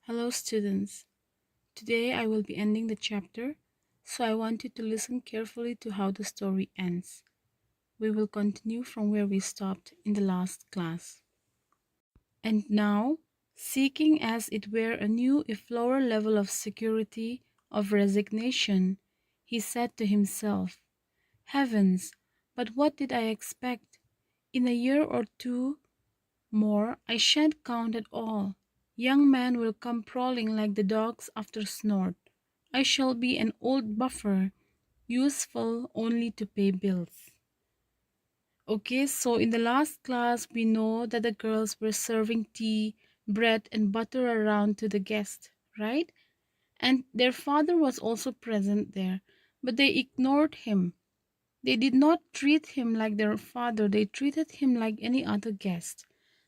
Hello, students. Today I will be ending the chapter, so I want you to listen carefully to how the story ends. We will continue from where we stopped in the last class. And now, seeking as it were a new if lower level of security, of resignation, he said to himself, Heavens, but what did I expect? In a year or two more, I shan't count at all. Young men will come prowling like the dogs after snort. I shall be an old buffer, useful only to pay bills. Okay, so in the last class, we know that the girls were serving tea, bread, and butter around to the guests, right? And their father was also present there, but they ignored him. They did not treat him like their father, they treated him like any other guest.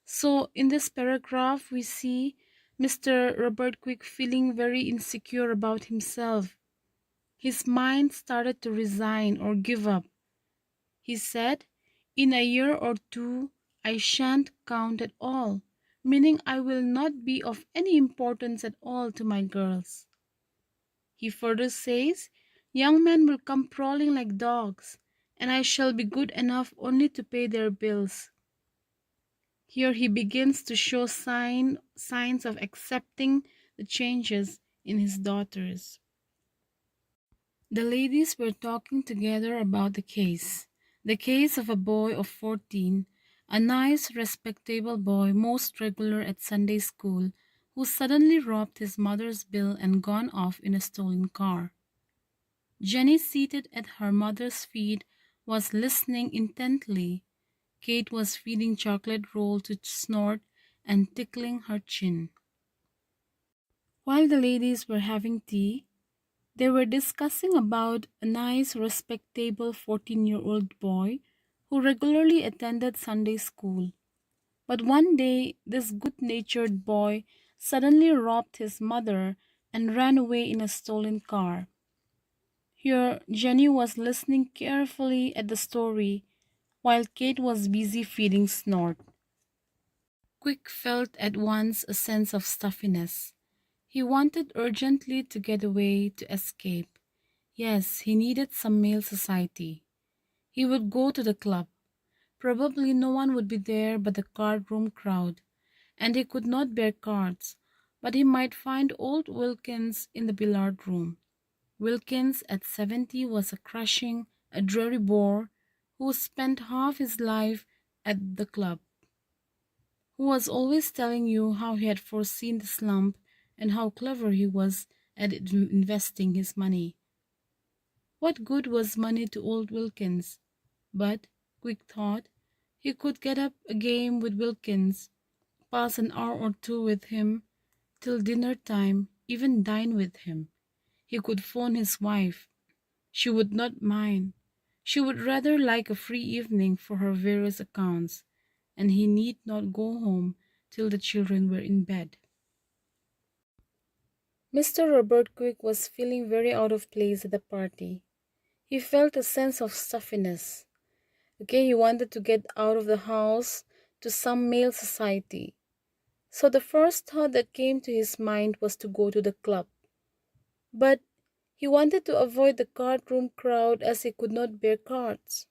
So, in this paragraph, we see Mr. Robert Quick feeling very insecure about himself. His mind started to resign or give up. He said, In a year or two, I shan't count at all, meaning I will not be of any importance at all to my girls. He further says, Young men will come prowling like dogs, and I shall be good enough only to pay their bills. Here he begins to show signs of accepting the changes in his daughters. The ladies were talking together about the case of a boy of 14, a nice, respectable boy, most regular at Sunday school, who suddenly robbed his mother's bill and gone off in a stolen car. Jenny, seated at her mother's feet, was listening intently. Kate was feeding chocolate roll to Snort and tickling her chin. While the ladies were having tea, they were discussing about a nice, respectable 14-year-old boy who regularly attended Sunday school. But one day, this good-natured boy suddenly robbed his mother and ran away in a stolen car. Here, Jenny was listening carefully at the story while Kate was busy feeding Snort. Quick felt at once a sense of stuffiness. He wanted urgently to get away, to escape. Yes, he needed some male society. He would go to the club. Probably no one would be there but the card room crowd, and he could not bear cards, but he might find old Wilkins in the billiard room. Wilkins at 70 was a crushing, a dreary bore who spent half his life at the club, who was always telling you how he had foreseen the slump and how clever he was at investing his money. What good was money to old Wilkins? But, Quick thought, he could get up a game with Wilkins, pass an hour or two with him, till dinner time, even dine with him. He could phone his wife. She would not mind. She would rather like a free evening for her various accounts, and he need not go home till the children were in bed. Mr. Robert Quick was feeling very out of place at the party. He felt a sense of stuffiness. Okay, he wanted to get out of the house to some male society. So the first thought that came to his mind was to go to the club. But he wanted to avoid the card room crowd as he could not bear cards.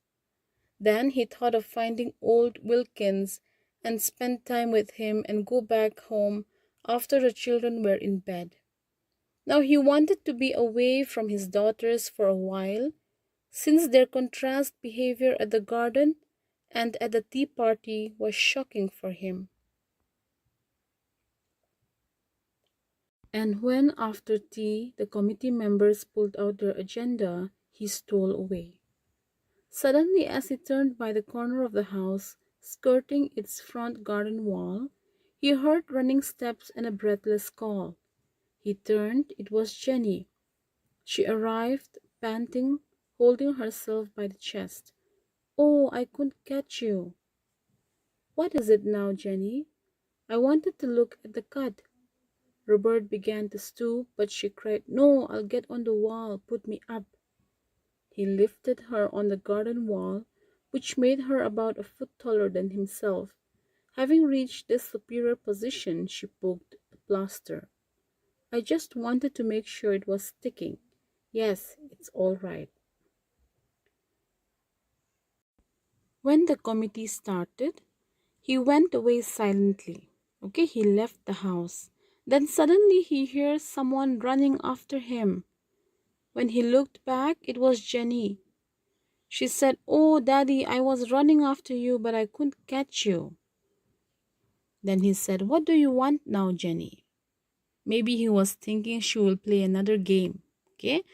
Then he thought of finding old Wilkins and spend time with him and go back home after the children were in bed. Now he wanted to be away from his daughters for a while, since their contrast behavior at the garden and at the tea party was shocking for him. And when after tea the committee members pulled out their agenda, he stole away. Suddenly, as he turned by the corner of the house, skirting its front garden wall, he heard running steps and a breathless call. He turned, it was Jenny. She arrived, panting, holding herself by the chest. Oh, I couldn't catch you. What is it now, Jenny? I wanted to look at the cut. Robert began to stoop, but she cried, No, I'll get on the wall, put me up. He lifted her on the garden wall, which made her about a foot taller than himself. Having reached this superior position, she poked the plaster. I just wanted to make sure it was sticking. Yes, it's all right. When the committee started, he went away silently. Okay, he left the house. Then suddenly he hears someone running after him. When he looked back, it was Jenny. She said, "Oh, Daddy, I was running after you, but I couldn't catch you." Then he said, "What do you want now, Jenny?" Maybe he was thinking she will play another game. Okay.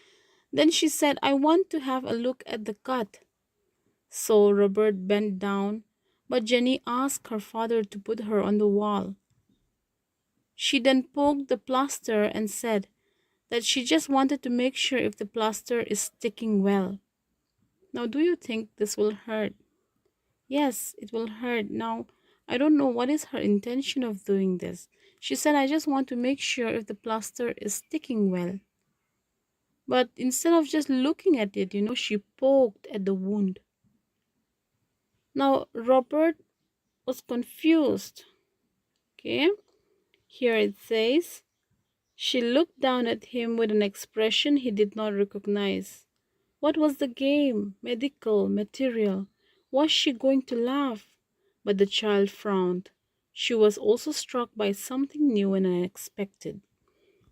Then she said, "I want to have a look at the cut." So Robert bent down, but Jenny asked her father to put her on the wall. She then poked the plaster and said that she just wanted to make sure if the plaster is sticking well. Now, do you think this will hurt? Yes, it will hurt. Now, I don't know what is her intention of doing this. She said, "I just want to make sure if the plaster is sticking well." But instead of just looking at it, she poked at the wound. Now, Robert was confused. Okay, here it says, she looked down at him with an expression he did not recognize. What was the game? Medical, material. Was she going to laugh? But the child frowned. She was also struck by something new and unexpected.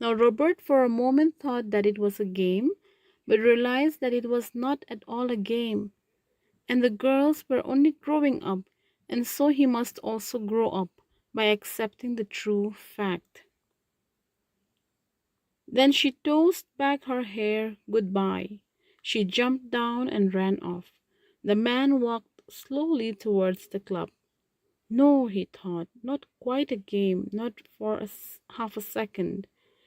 Now, Robert for a moment thought that it was a game, but realized that it was not at all a game, and the girls were only growing up, and so he must also grow up by accepting the true fact. Then she tossed back her hair goodbye. She jumped down and ran off. The man walked slowly towards the club. No, he thought, not quite a game, not for half a second.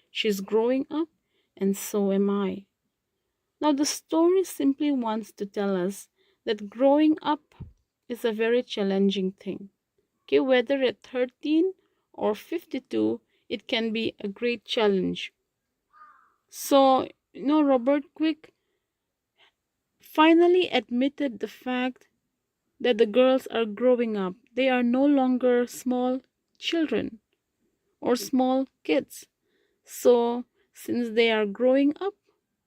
She's growing up, and so am I. Now, the story simply wants to tell us that growing up is a very challenging thing. Okay, whether at 13 or 52, it can be a great challenge. So, Robert Quick finally admitted the fact that the girls are growing up. They are no longer small children or small kids. So, since they are growing up,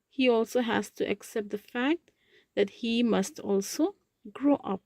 he also has to accept the fact that he must also grow up.